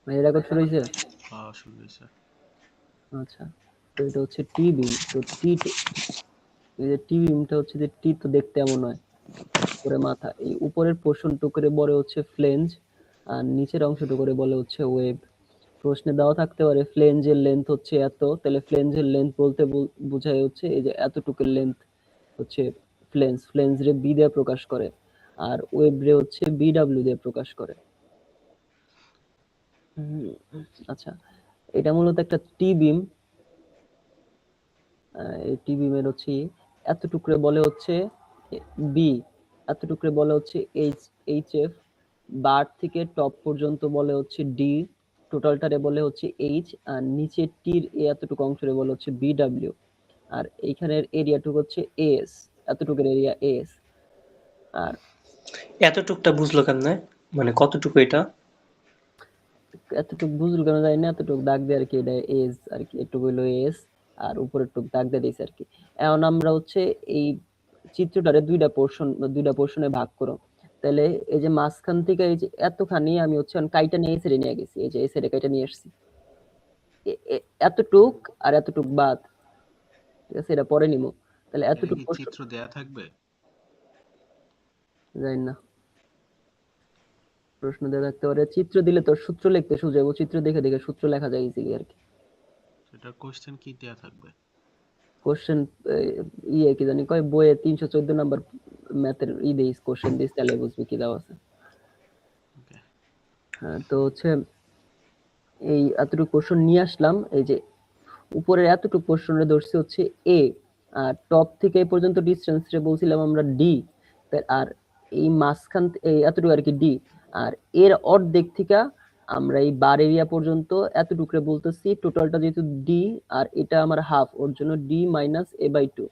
মানে রেকর্ড শুরু হয়েছে? হ্যাঁ শুরু হয়েছে। আচ্ছা, তো এটা হচ্ছে টি বিম। তো এই যে টি বিমটা হচ্ছে যে টি তো দেখতে এমন হয়, উপরে মাথা, এই উপরের পোর্শনটুকুরে বলে হচ্ছে ফ্লেঞ্জ, আর নিচের অংশটুকুরে বলে হচ্ছে ওয়েব। প্রশ্নে দেওয়া থাকতে পারে ফ্লেঞ্জের লেন্থ হচ্ছে এত, তাহলে ফ্লেঞ্জের লেন্থ বলতে বোঝায় হচ্ছে এই যে এতটুকুর লেন্থ হচ্ছে ফ্লেঞ্জ। ফ্লেঞ্জ রে বি দিয়ে প্রকাশ করে, আর ওয়েব রে হচ্ছে বিডব্লিউ দিয়ে প্রকাশ করে। আচ্ছা, এটা মূলত একটা টি বিম। এই টি বিমের হচ্ছে এত টুকরে বলে হচ্ছে বি, এত টুকরে বলে হচ্ছে এইচ এফ, বার থেকে টপ পর্যন্ত বলে হচ্ছে ডি, টোটালটারে বলে হচ্ছে এইচ, আর নিচের টির এতটুকু অংশরে বলে হচ্ছে বিডব্লিউ, আর এইখানের এরিয়াটুকু হচ্ছে এস, এতটুকুর এরিয়া এস। আর এতটুকটা বুঝলো কেমনে, মানে কতটুকু এটা? এতটুকু বুঝলো কেন জানি না, এতটুকু দাগ দিয়ে আর কি, এটা এস আর কি, এটুকু হইলো এস, আর উপরের টুক দাগ দিয়ে দিয়েছে আর কি। এখন আমরা হচ্ছে এই চিত্রটারে দুইটা পোর্শনে ভাগ করো। তাহলে এই যে মাঝখান থেকে এই যে এতখানি আমি হচ্ছে কাইটা নিয়ে এসে নিয়ে গেছি, এই যে এসে কাইটা নিয়ে আসছি, এতটুক আর এতটুক বাদ, ঠিক আছে, এটা পরে নিমো। তাহলে এটা এতটুক কি পোর্শন চিত্র দেয়া থাকবে? জানি না, প্রশ্ন দেওয়া থাকতে পারে। চিত্র দিলে তো সূত্র লিখতে সোজা, ও চিত্র দেখে দেখে সূত্র লেখা যায় ইজিলি আর কি। সেটা কোশ্চেন কি দেয়া থাকবে? কোশ্চেন কি জানি কয়, বইয়ে 314 নাম্বার ম্যাথের দেইস কোশ্চেন দিস, তাহলে বুঝবি কি দেওয়া আছে। ওকে। হ্যাঁ, তো হচ্ছে এই এতটুকু কোশ্চেন নিয়ে আসলাম। এই যে উপরের এতটুকু কোশ্চেনে ধরছি হচ্ছে এ, আর টপ থেকে এই পর্যন্ত ডিসটেন্স রে বলছিলাম আমরা ডি, আর এই মাঝখান এই এতটুকু আর কি ডি, আর এর অর্ধেক থেকে আমরা এই বার এরিয়া পর্যন্ত এতটুকু বলতেছি, টোটালটা যেহেতু ডি আর এটা আমার হাফ, ওর জন্য ডি মাইনাস এ বাই 2।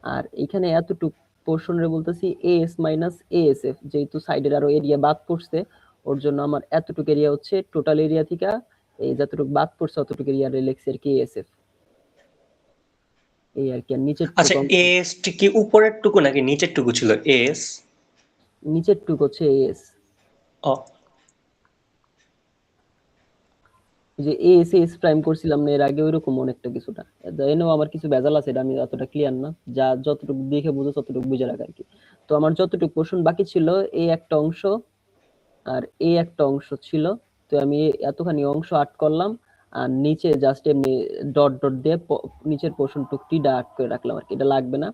আর এখানে এতটুক পোর্শন রে বলতেছি এস মাইনাস এএসএফ, যেহেতু সাইডের আরো এরিয়া বাদ পড়ছে, ওর জন্য আমার এতটুক এরিয়া হচ্ছে টোটাল এরিয়া থেকে এই যতটুকু বাদ পড়ছে অতটুক এরিয়া রে লিখছি আর কি এএসএফ। এই আর কি। আর নিচের আচ্ছা, এস কি উপরের টুকু নাকি নিচের টুকু ছিল এস? নিচের টুক হচ্ছে এএস। ও যে এএস এস প্রাইম করছিলাম না এর আগে, ওইরকম অনেকটা কিছুটা। এনেও আমার কিছু ভেজাল আছে, এটা আমি অতটা ক্লিয়ার না, যা যতটুকু দেখে বুঝো ততটুকু বুঝে রাখা আর কি। তো আমার যতটুকু পোর্শন বাকি ছিল, এই একটা অংশ আর এই একটা অংশ ছিল, তো আমি এতখানি অংশ আট করলাম, আর নিচে জাস্ট এমনি ডট ডট দিয়ে নিচের পোর্শন টুকটি আট করে রাখলাম আর কি, এটা লাগবে না।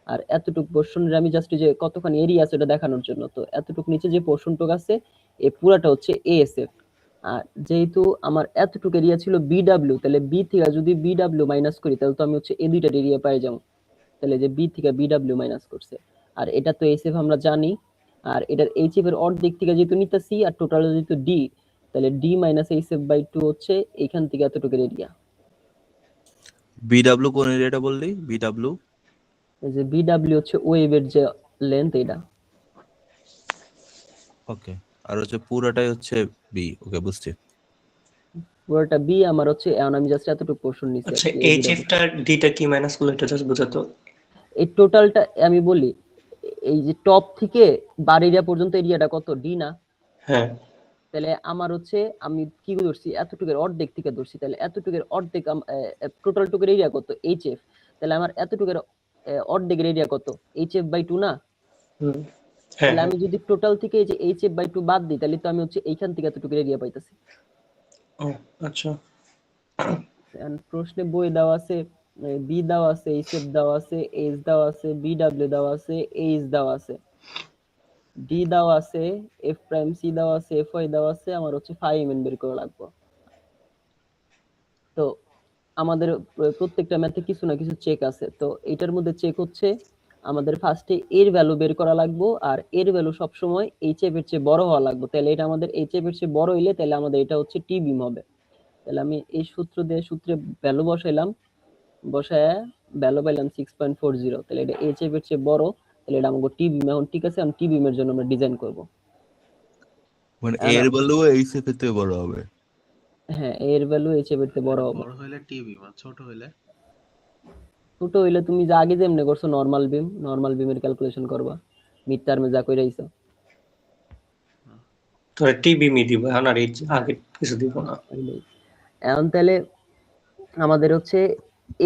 আর এতটুকু পোর্শনের আমি জাস্ট যে কতখানি এরিয়া আছে এটা দেখানোর জন্য, তো এতটুকু নিচে যে পোর্শন টুক আছে এই পুরাটা হচ্ছে এএসএফ। আর যেহেতু আমার এতটুকু এরিয়া ছিল বিডব্লিউ, তাহলে বি থেকে যদি বিডব্লিউ মাইনাস করি তাহলে তো আমি হচ্ছে এই দুইটার এরিয়া পাই যাবো। তাহলে যে বি থেকে বিডব্লিউ মাইনাস করছে, আর এটা তো এসএফ আমরা জানি, আর এটার এইচএফ এর অর্ধেক থেকে যেহেতু নিতেছি আর টোটাল যেহেতু ডি, তাহলে ডি মাইনাস এইচএফ বাই 2 হচ্ছে এইখান থেকে এতটুকুর এরিয়া। বিডব্লিউ কোন এরিয়াটা বললি? বিডব্লিউ এই যে বিডব্লিউ হচ্ছে ওয়েভের যে লেন্থ এটা। ওকে, আর হচ্ছে পুরোটাই হচ্ছে বি। ওকে, বুঝছি। পুরোটা বি আমার হচ্ছে, এখন আমি জাস্ট এতটুকু পোর্শন নিছি আর আচ্ছা, কি এইচ এফটা ডিটা কি মাইনাস করলো এটা জাস্ট বোঝাতো। এই টোটালটা আমি বলি, এই যে টপ থেকে বার এরিয়া পর্যন্ত এরিয়াটা কত ডি না, হ্যাঁ তাহলে আমার হচ্ছে আমি কি ধরছি এতটুকুর অর্ধেক থেকে ধরছি, তাহলে এতটুকুর অর্ধেক টোটাল টুকুর এরিয়া কত এইচএফ, তাহলে আমার এতটুকুর অর্ধেকের এরিয়া কত এইচএফ বাই 2 না। হুম হ্যাঁ তাহলে হ্যাঁ আমি যদি টোটাল থেকে এই যে এইচএফ বাই 2 বাদ দিই, তাহলে তো আমি হচ্ছে এইখান থেকে এতটুকুর এরিয়া পাইতেছি। ও আচ্ছা। প্রশ্নে বই দেওয়া আছে, বি দেওয়া আছে, এইচএফ দেওয়া আছে, এইচ দেওয়া আছে, বিডব্লিউ দেওয়া আছে, এইচ দেওয়া আছে, ডি দেওয়া আছে, এফ প্রাইম সি দেওয়া আছে, এফ ওয়াই দেওয়া আছে, আমার হচ্ছে 5 বের করা লাগবে। তো আমাদের প্রত্যেকটা ম্যাথে কিছু না কিছু চেক আছে, তো এটার মধ্যে চেক হচ্ছে আমাদের ফার্স্টে এর ভ্যালু বের করা লাগবে, আর এর ভ্যালু সবসময় এইচএফ এর চেয়ে বড় হওয়া লাগবে, তাহলে এটা আমাদের এইচএফ এর চেয়ে বড় হইলে তাহলে আমাদের এটা হচ্ছে টি বিম হবে। তাহলে আমি এই সূত্রে ভ্যালু বসাইলাম, বসায় ভ্যালু পাইলাম 6.40, তাহলে এটা এইচএফ এর চেয়ে বড়, তাহলে এটা আমাকে টি বিম। এখন ঠিক আছে, আমি টি বিম এর জন্য আমরা ডিজাইন করব। মানে এর ভ্যালু এইচএফ এর থেকে বড় হবে? হ্যাঁ, এর ভ্যালু এইচএফ এর চেয়ে বড় হবে। বড় হইলে টিভি, আর ছোট হইলে ছোট হইলে তুমি যা আগে যেমনি করছো নরমাল বিমের ক্যালকুলেশন করবা, মিড টার্মে যা কইরাইছো। তোরা টিবি মি দিব এখন আর এই আগে কিছু দিব না। এখন তাহলে আমাদের হচ্ছে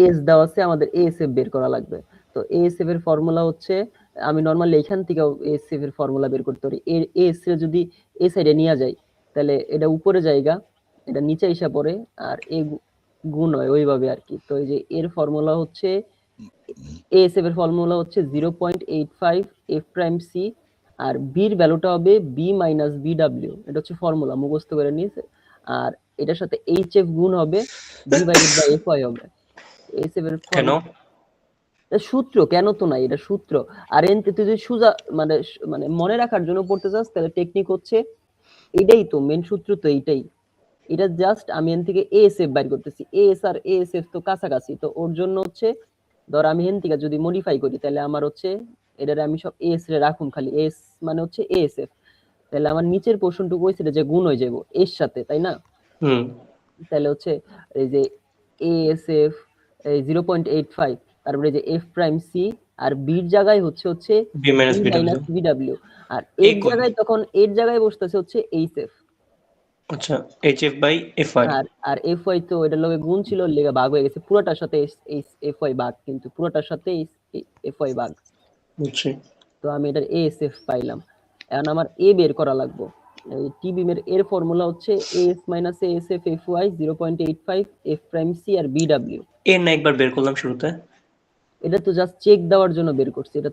এস দেওয়া আছে, আমাদের এএসএফ বের করা লাগবে। তো এএসএফ এর ফর্মুলা হচ্ছে, আমি নরমালি এখান থেকে এএসএফ এর ফর্মুলা বের করতে পারি। এএসএফ যদি এ সাইডে নিয়ে যাই তাহলে এটা উপরে জায়গা, এটা নিচে এসে পড়ে, আর এ গুণ হয় ওইভাবে আর কি। তো এই যে এর ফর্মুলা হচ্ছে, এএসএফ এর ফর্মুলা হচ্ছে 0.85 এফ প্রাইম সি, আর বির ভ্যালুটা হবে বি মাইনাস বিডব্লিউ। এটা হচ্ছে ফর্মুলা, মুখস্থ করে নিয়েছে। আর এটার সাথে এইচএফ গুণ হবে ডিভাইডেড বাই এফআই হবে। এইচএফ এর কেন? সূত্র, কেন তো নাই, এটা সূত্র। আর এনতে তুই যদি সুজা মানে মানে মনে রাখার জন্য পড়তে চাস তাহলে টেকনিক হচ্ছে এটাই, তো মেন সূত্র তো এইটাই। এটা জাস্ট আমি এন থেকে এএসএফ বাইর করতেছি, এএস আর এএসএফ তো কাছাকাছি, তো ওর জন্য হচ্ছে ধর আমি এন থেকে যদি মডিফাই করি তাহলে আমার হচ্ছে এটারে আমি সব এএস রে রাখুম, খালি এস মানে হচ্ছে এএসএফ, তাহলে আমার নিচের পোর্শনটুকু হইছে যে গুণ হয়ে যাবো এর সাথে, তাই না? হুম, তাহলে হচ্ছে এই যে এএসএফ এই 0.85, তারপরে যে এফ প্রাইম সি, আর বির জায়গায় হচ্ছে B minus B BW. Minus BW, আর এই এর কোন? জায়গায় তখন এর জায়গায় বসতেছে হচ্ছে এইচএফ। আচ্ছা, এইচএফ বাই এফআই। আর এফওয়াই তো এটার লগে গুণ ছিল, এর লেগে ভাগ হয়ে গেছে, পুরোটার সাথে এফওয়াই ভাগ, কিন্তু পুরোটার সাথে এফওয়াই ভাগ। বুঝছি। তো আমি এটার এএসএফ পাইলাম। এখন আমার এ বের করা লাগবে। এই টি বিমের এর ফর্মুলা হচ্ছে AS minus ASF FY 0.85 F prime C R BW. এর না একবার বের করলাম শুরুতে। এটা তো জাস্ট চেক দেওয়ার জন্য বের করছি, এটা